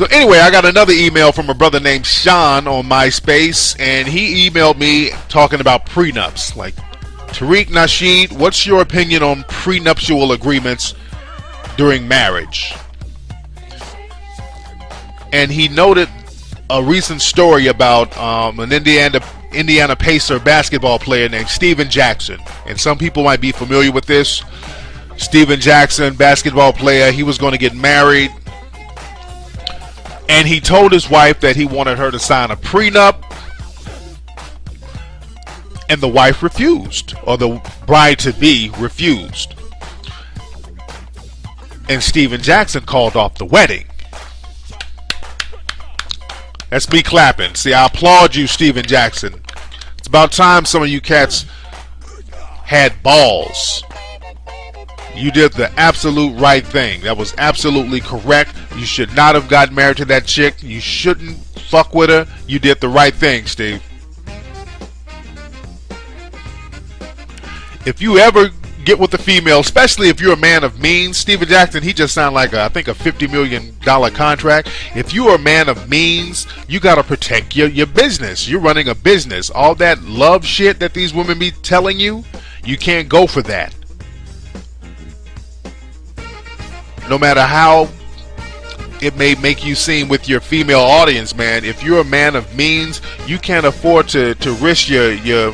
So anyway, I got another email from a brother named Sean on MySpace, and he emailed me talking about prenups. Like, Tariq, Nasheed, what's your opinion on prenuptial agreements during marriage? And he noted a recent story about an Indiana Pacer basketball player named Steven Jackson. And some people might be familiar with this. Steven Jackson, basketball player, he was going to get married. And he told his wife that he wanted her to sign a prenup. And the wife refused, or the bride-to-be refused. And Steven Jackson called off the wedding. That's me clapping. See, I applaud you, Steven Jackson. It's about time some of you cats had balls. You did the absolute right thing. That was absolutely correct. You should not have gotten married to that chick. You shouldn't fuck with her. You did the right thing, Steve. If you ever get with a female, especially if you're a man of means, Steven Jackson, he just sounded like I think a $50 million contract. If you are a man of means, you got to protect your business. You're running a business. All that love shit that these women be telling you, you can't go for that. No matter how it may make you seem with your female audience, man, if you're a man of means, you can't afford to risk your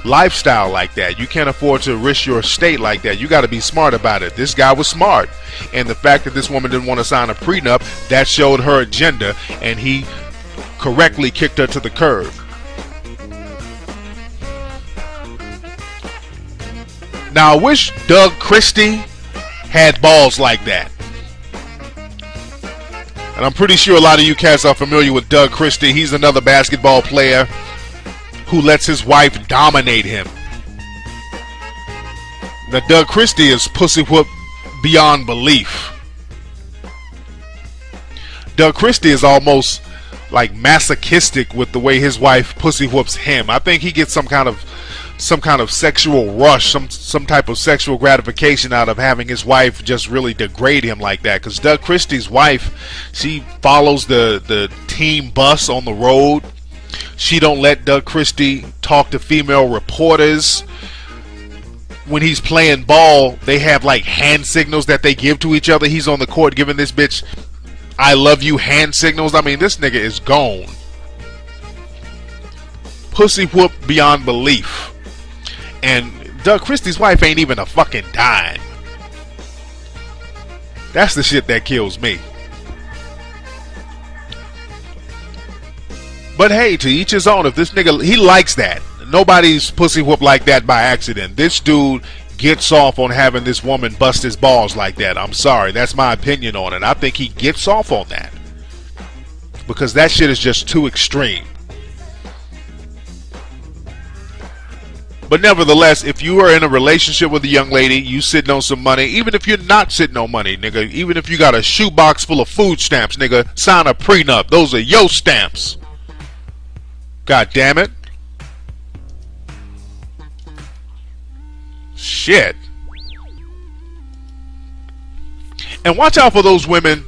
lifestyle like that. You can't afford to risk your estate like that. You got to be smart about it. This guy was smart, and the fact that this woman didn't want to sign a prenup, that showed her agenda, and he correctly kicked her to the curb. Now I wish Doug Christie had balls like that. And I'm pretty sure a lot of you cats are familiar with Doug Christie. He's another basketball player who lets his wife dominate him. Now, Doug Christie is pussy whoop beyond belief. Doug Christie is almost like masochistic with the way his wife pussy whoops him. I think he gets some kind of sexual rush, some type of sexual gratification out of having his wife just really degrade him like that. Because Doug Christie's wife, she follows the team bus on the road. She don't let Doug Christie talk to female reporters. When he's playing ball, they have like hand signals that they give to each other. He's on the court giving this bitch I love you hand signals. I mean, this nigga is gone. Pussy whoop beyond belief. And Doug Christie's wife ain't even a fucking dime. That's the shit that kills me. But hey, to each his own. If this nigga, he likes that. Nobody's pussy whoop like that by accident. This dude gets off on having this woman bust his balls like that. I'm sorry. That's my opinion on it. I think he gets off on that. Because that shit is just too extreme. But nevertheless, if you are in a relationship with a young lady, you sitting on some money, even if you're not sitting on money, nigga, even if you got a shoebox full of food stamps, nigga, sign a prenup. Those are your stamps. God damn it. Shit. And watch out for those women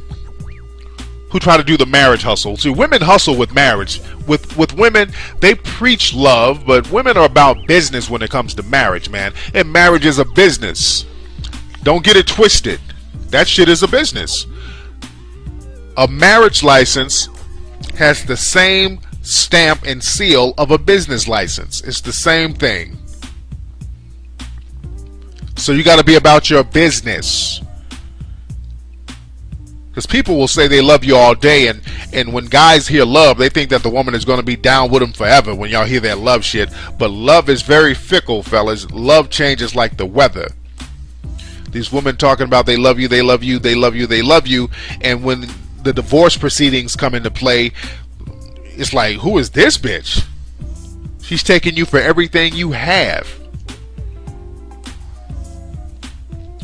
who try to do the marriage hustle. See, women hustle with marriage. With women, they preach love, but women are about business when it comes to marriage, man. And marriage is a business. Don't get it twisted. That shit is a business. A marriage license has the same stamp and seal of a business license. It's the same thing. So you got to be about your business. Because people will say they love you all day, and when guys hear love, they think that the woman is going to be down with them forever when y'all hear that love shit. But love is very fickle, fellas. Love changes like the weather. These women talking about they love you, they love you, they love you, they love you, and when the divorce proceedings come into play, it's like, who is this bitch? She's taking you for everything you have.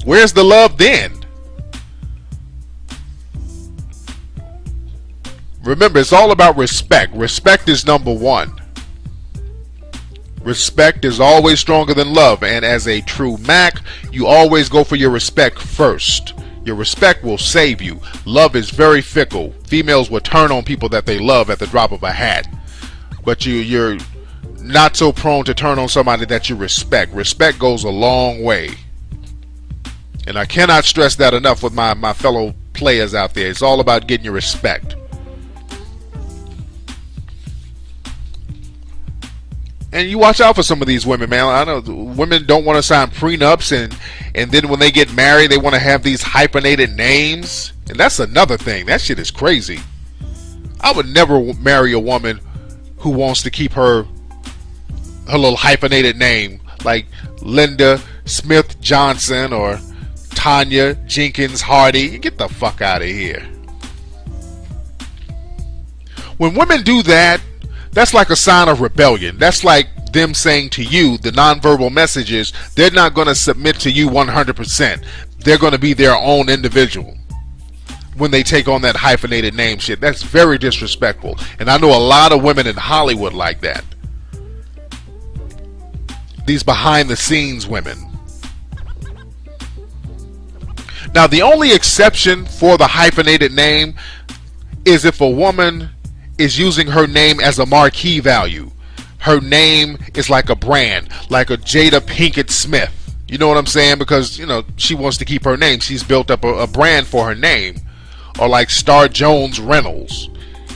Where's the love then? Remember, it's all about respect. Respect is number one. Respect is always stronger than love. And as a true Mac, you always go for your respect first. Your respect will save you. Love is very fickle. Females will turn on people that they love at the drop of a hat. But you're not so prone to turn on somebody that you respect. Respect goes a long way. And I cannot stress that enough with my fellow players out there. It's all about getting your respect. And you watch out for some of these women, man. I know women don't want to sign prenups, and then when they get married, they want to have these hyphenated names. And that's another thing. That shit is crazy. I would never marry a woman who wants to keep her little hyphenated name, like Linda Smith Johnson or Tanya Jenkins Hardy. Get the fuck out of here. When women do that, that's like a sign of rebellion. That's like them saying to you, the nonverbal messages, they're not going to submit to you 100%. They're going to be their own individual when they take on that hyphenated name shit. That's very disrespectful. And I know a lot of women in Hollywood like that. These behind the scenes women. Now, the only exception for the hyphenated name is if a woman is using her name as a marquee value. Her name is like a brand, like a Jada Pinkett Smith. You know what I'm saying? Because, you know, she wants to keep her name. She's built up a brand for her name. Or like Star Jones Reynolds.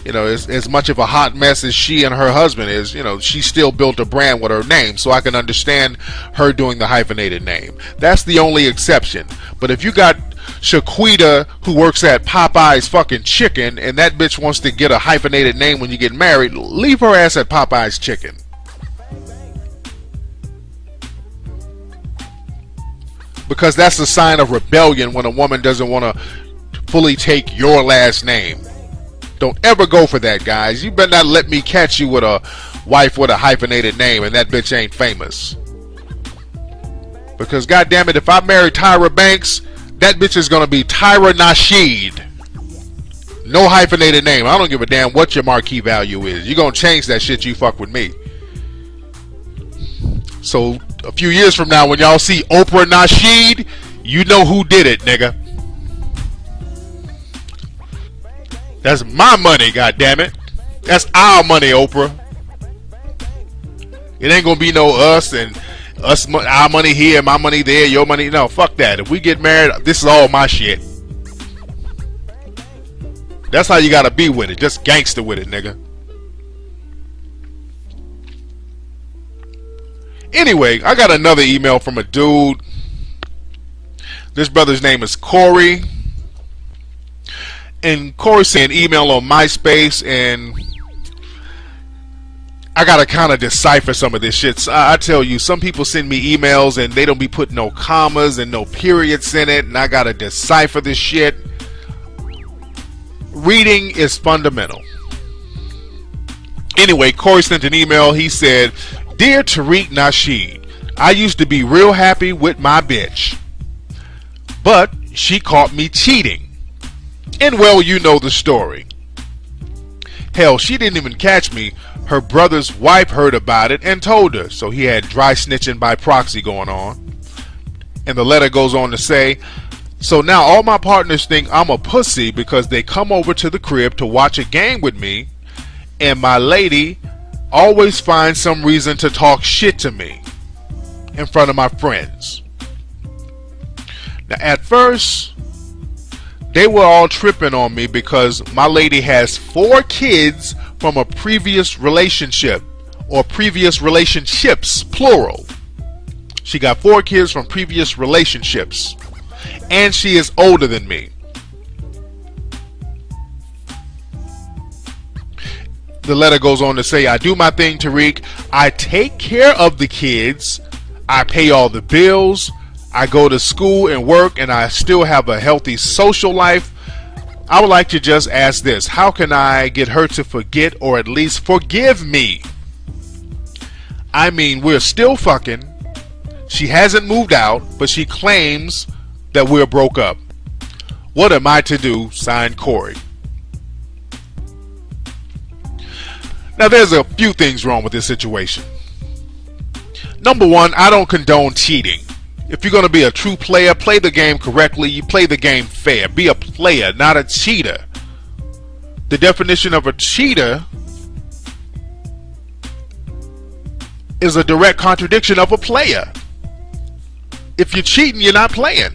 You know, as much of a hot mess as she and her husband is, you know, she still built a brand with her name. So I can understand her doing the hyphenated name. That's the only exception. But if you got Shaquita, who works at Popeye's fucking Chicken, and that bitch wants to get a hyphenated name when you get married, leave her ass at Popeye's Chicken. Because that's a sign of rebellion when a woman doesn't want to fully take your last name. Don't ever go for that, guys. You better not let me catch you with a wife with a hyphenated name and that bitch ain't famous. Because goddamn it, if I marry Tyra Banks, that bitch is going to be Tyra Nasheed. No hyphenated name. I don't give a damn what your marquee value is. You're going to change that shit, you fuck with me. So a few years from now, when y'all see Oprah Nasheed, you know who did it, nigga. That's my money, goddammit. That's our money, Oprah. It ain't going to be no us and us, our money here, my money there, your money. No, fuck that. If we get married, this is all my shit. That's how you gotta be with it. Just gangster with it, nigga. Anyway, I got another email from a dude. This brother's name is Corey. And Corey sent an email on MySpace, and I gotta kind of decipher some of this shit. So I tell you, some people send me emails and they don't be putting no commas and no periods in it, and I gotta decipher this shit. Reading is fundamental. Anyway, Corey sent an email. He said, "Dear Tariq Nasheed, I used to be real happy with my bitch, but she caught me cheating. And well, you know the story. Hell, she didn't even catch me. Her brother's wife heard about it and told her, so he had dry snitching by proxy going on." And the letter goes on to say, "So now all my partners think I'm a pussy because they come over to the crib to watch a game with me, and my lady always finds some reason to talk shit to me in front of my friends. Now at first, they were all tripping on me because my lady has 4 kids from a previous relationship, or previous relationships, plural. She got 4 kids from previous relationships, and she is older than me. The letter goes on to say, I do my thing, Tariq. I take care of the kids. I pay all the bills. I go to school and work, and I still have a healthy social life. I would like to just ask this. How can I get her to forget or at least forgive me? I mean, we're still fucking. She hasn't moved out, but she claims that we're broke up. What am I to do? Signed, Corey." Now, there's a few things wrong with this situation. Number one, I don't condone cheating. If you're going to be a true player, play the game correctly. You play the game fair. Be a player, not a cheater. The definition of a cheater is a direct contradiction of a player. If you're cheating, you're not playing.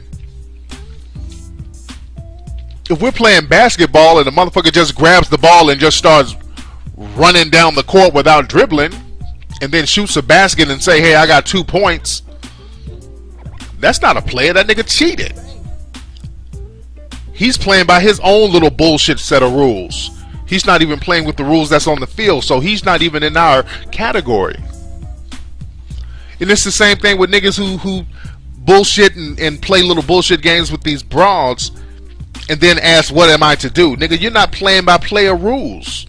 If we're playing basketball and the motherfucker just grabs the ball and just starts running down the court without dribbling and then shoots a basket and say, hey, I got 2 points, that's not a player. That nigga cheated. He's playing by his own little bullshit set of rules. He's not even playing with the rules that's on the field, so he's not even in our category. And it's the same thing with niggas who bullshit and play little bullshit games with these broads and then ask, what am I to do? Nigga, you're not playing by player rules.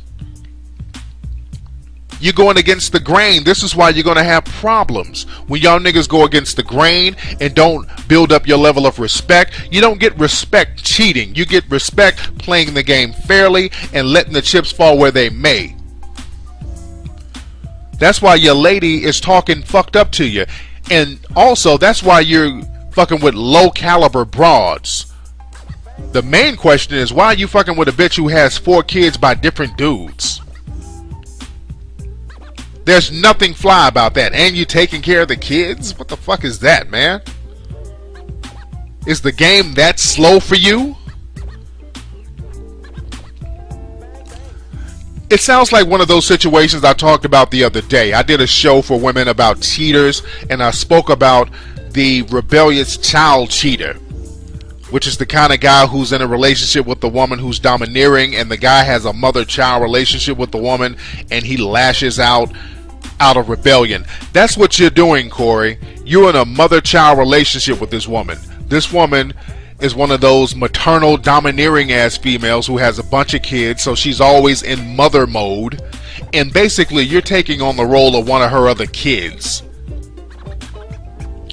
You're going against the grain. This is why you're going to have problems. When y'all niggas go against the grain and don't build up your level of respect, you don't get respect cheating. You get respect playing the game fairly and letting the chips fall where they may. That's why your lady is talking fucked up to you. And also, that's why you're fucking with low caliber broads. The main question is, why are you fucking with a bitch who has 4 kids by different dudes? There's nothing fly about that. And you taking care of the kids? What the fuck is that, man? Is the game that slow for you? It sounds like one of those situations I talked about the other day. I did a show for women about cheaters, and I spoke about the rebellious child cheater, which is the kind of guy who's in a relationship with the woman who's domineering, and the guy has a mother-child relationship with the woman, and he lashes out of rebellion. That's what you're doing, Corey. You're in a mother-child relationship with this woman. This woman is one of those maternal domineering ass females who has a bunch of kids, so she's always in mother mode, and basically you're taking on the role of one of her other kids,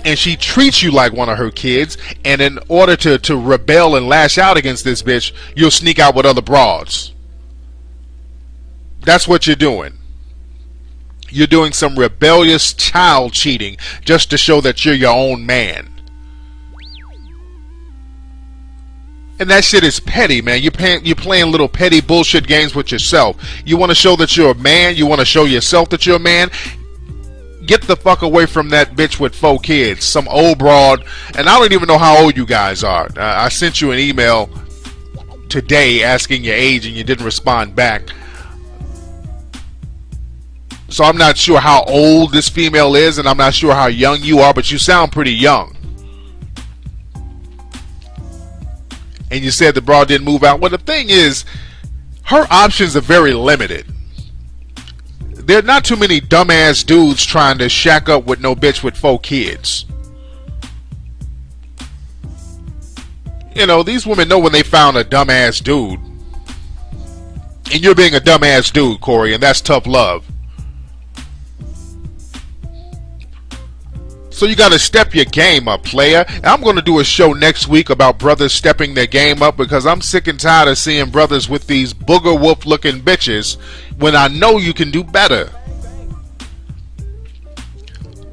and she treats you like one of her kids, and in order to rebel and lash out against this bitch, you'll sneak out with other broads. That's what you're doing. You're doing some rebellious child cheating just to show that you're your own man. And that shit is petty, man. You're playing little petty bullshit games with yourself. You want to show that you're a man? You want to show yourself that you're a man? Get the fuck away from that bitch with 4 kids. Some old broad. And I don't even know how old you guys are. I sent you an email today asking your age and you didn't respond back. So I'm not sure how old this female is, and I'm not sure how young you are, but you sound pretty young. And you said the broad didn't move out. Well, the thing is, her options are very limited. There are not too many dumbass dudes trying to shack up with no bitch with 4 kids. You know, these women know when they found a dumbass dude. And you're being a dumbass dude, Corey, and that's tough love. So you got to step your game up, player. And I'm going to do a show next week about brothers stepping their game up, because I'm sick and tired of seeing brothers with these booger wolf looking bitches when I know you can do better.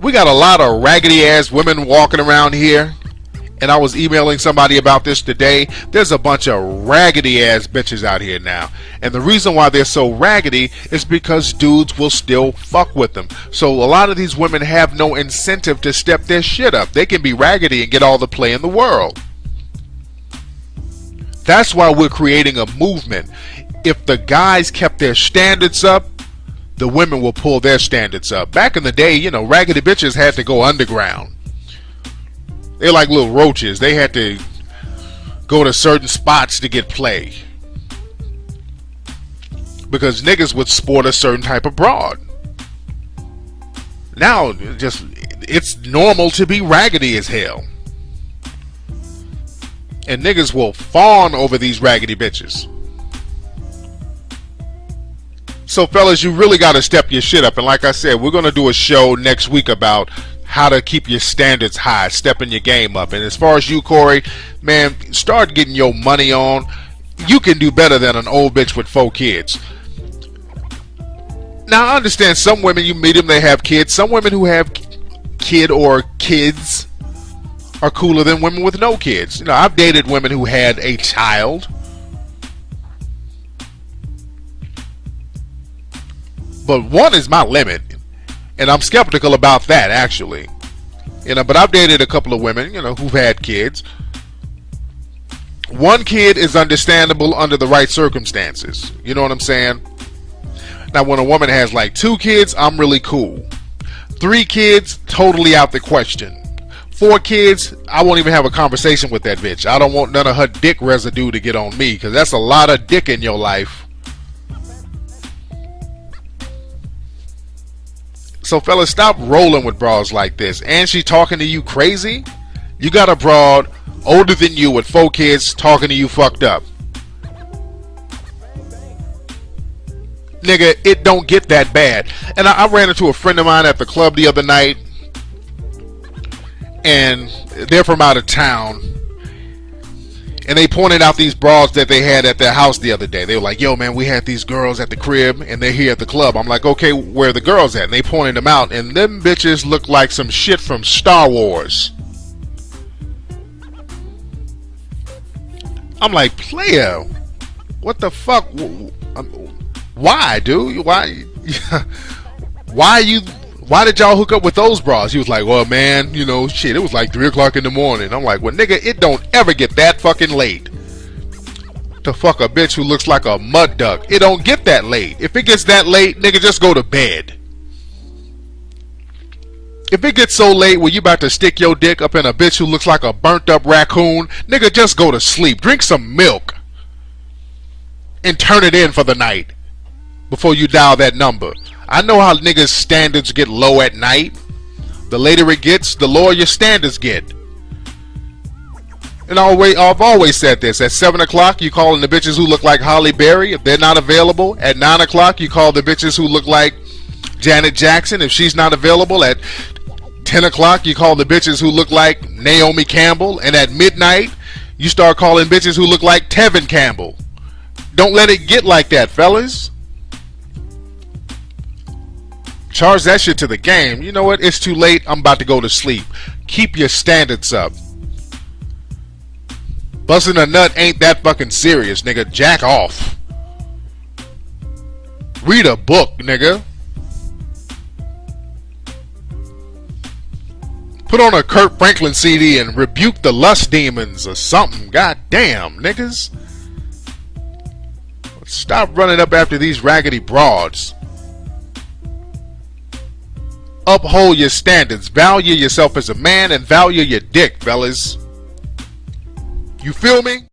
We got a lot of raggedy ass women walking around here, and I was emailing somebody about this today. There's a bunch of raggedy ass bitches out here now, and the reason why they're so raggedy is because dudes will still fuck with them. So a lot of these women have no incentive to step their shit up. They can be raggedy and get all the play in the world. That's why we're creating a movement. If the guys kept their standards up, the women will pull their standards up. Back in the day, you know, raggedy bitches had to go underground. They're like little roaches. They had to go to certain spots to get play, because niggas would sport a certain type of broad. Now, it's normal to be raggedy as hell. And niggas will fawn over these raggedy bitches. So fellas, you really got to step your shit up. And like I said, we're going to do a show next week about how to keep your standards high, stepping your game up. And as far as you, Corey, man, start getting your money on. You can do better than an old bitch with 4 kids. Now, I understand some women, you meet them, they have kids. Some women who have kid or kids, are cooler than women with no kids. You know, I've dated women who had a child. But one is my limit. And I'm skeptical about that, actually. You know, but I've dated a couple of women, you know, who've had kids. One kid is understandable under the right circumstances. You know what I'm saying? Now, when a woman has like 2 kids, I'm really cool. 3 kids, totally out the question. 4 kids, I won't even have a conversation with that bitch. I don't want none of her dick residue to get on me, because that's a lot of dick in your life. So fellas, stop rolling with bras like this. And she talking to you crazy? You got a broad older than you with 4 kids talking to you fucked up. Nigga, it don't get that bad. And I ran into a friend of mine at the club the other night, and they're from out of town, and they pointed out these bras that they had at their house the other day. They were like, yo man, we had these girls at the crib and they're here at the club. I'm like, okay, where are the girls at? And they pointed them out, and them bitches look like some shit from Star Wars. I'm like, player, what the fuck? Why, dude? Why? Why did y'all hook up with those bras? He was like, well, man, you know, shit, it was like 3 o'clock in the morning. I'm like, well, nigga, it don't ever get that fucking late to fuck a bitch who looks like a mud duck. It don't get that late. If it gets that late, nigga, just go to bed. If it gets so late where you about to stick your dick up in a bitch who looks like a burnt up raccoon, nigga, just go to sleep. Drink some milk and turn it in for the night before you dial that number. I know how niggas' standards get low at night. The later it gets, the lower your standards get. And I've always said this. At 7 o'clock, you calling the bitches who look like Holly Berry. If they're not available, at 9 o'clock, you call the bitches who look like Janet Jackson. If she's not available, at 10 o'clock, you call the bitches who look like Naomi Campbell. And at midnight, you start calling bitches who look like Tevin Campbell. Don't let it get like that, fellas. Charge that shit to the game. You know what? It's too late. I'm about to go to sleep. Keep your standards up. Busting a nut ain't that fucking serious, nigga. Jack off. Read a book, nigga. Put on a Kurt Franklin CD and rebuke the lust demons or something. God damn, niggas. Stop running up after these raggedy broads. Uphold your standards. Value yourself as a man and value your dick, fellas. You feel me?